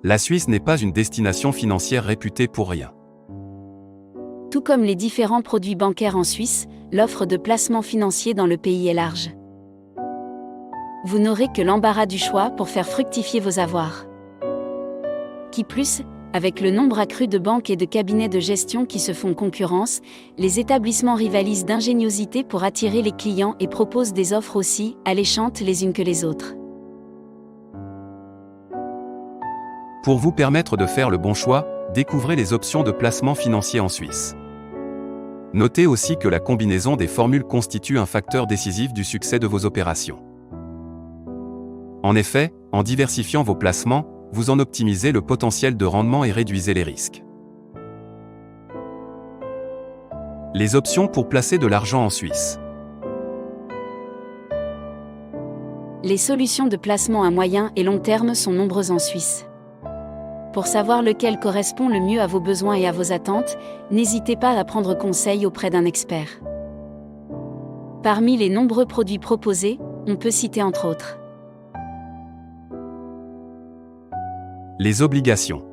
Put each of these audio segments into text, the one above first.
La Suisse n'est pas une destination financière réputée pour rien. Tout comme les différents produits bancaires en Suisse, l'offre de placements financiers dans le pays est large. Vous n'aurez que l'embarras du choix pour faire fructifier vos avoirs. Qui plus, avec le nombre accru de banques et de cabinets de gestion qui se font concurrence, les établissements rivalisent d'ingéniosité pour attirer les clients et proposent des offres aussi alléchantes les unes que les autres. Pour vous permettre de faire le bon choix, découvrez les options de placement financier en Suisse. Notez aussi que la combinaison des formules constitue un facteur décisif du succès de vos opérations. En effet, en diversifiant vos placements, vous en optimisez le potentiel de rendement et réduisez les risques. Les options pour placer de l'argent en Suisse. Les solutions de placement à moyen et long terme sont nombreuses en Suisse. Pour savoir lequel correspond le mieux à vos besoins et à vos attentes, n'hésitez pas à prendre conseil auprès d'un expert. Parmi les nombreux produits proposés, on peut citer entre autres les obligations.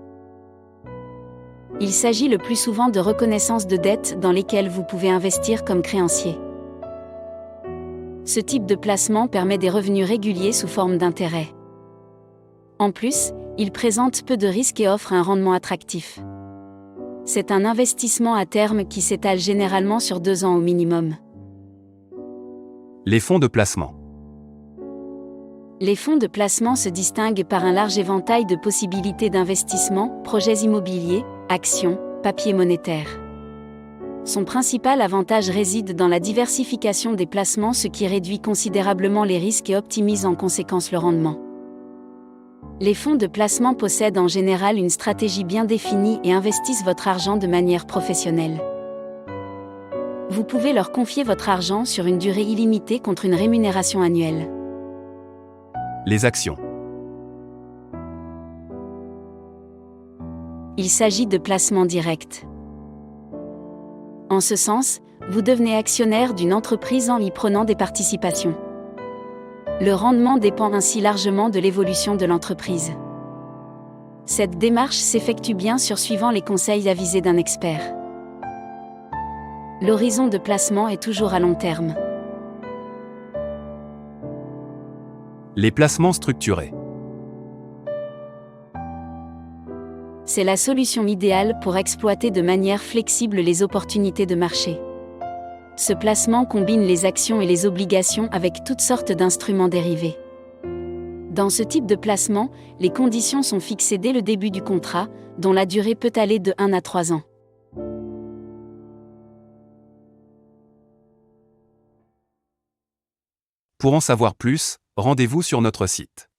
Il s'agit le plus souvent de reconnaissance de dettes dans lesquelles vous pouvez investir comme créancier. Ce type de placement permet des revenus réguliers sous forme d'intérêts. En plus, il présente peu de risques et offre un rendement attractif. C'est un investissement à terme qui s'étale généralement sur 2 ans au minimum. Les fonds de placement. Les fonds de placement se distinguent par un large éventail de possibilités d'investissement, projets immobiliers, actions, papiers monétaires. Son principal avantage réside dans la diversification des placements, ce qui réduit considérablement les risques et optimise en conséquence le rendement. Les fonds de placement possèdent en général une stratégie bien définie et investissent votre argent de manière professionnelle. Vous pouvez leur confier votre argent sur une durée illimitée contre une rémunération annuelle. Les actions. Il s'agit de placements directs. En ce sens, vous devenez actionnaire d'une entreprise en y prenant des participations. Le rendement dépend ainsi largement de l'évolution de l'entreprise. Cette démarche s'effectue bien sûr suivant les conseils avisés d'un expert. L'horizon de placement est toujours à long terme. Les placements structurés. C'est la solution idéale pour exploiter de manière flexible les opportunités de marché. Ce placement combine les actions et les obligations avec toutes sortes d'instruments dérivés. Dans ce type de placement, les conditions sont fixées dès le début du contrat, dont la durée peut aller de 1 à 3 ans. Pour en savoir plus, rendez-vous sur notre site.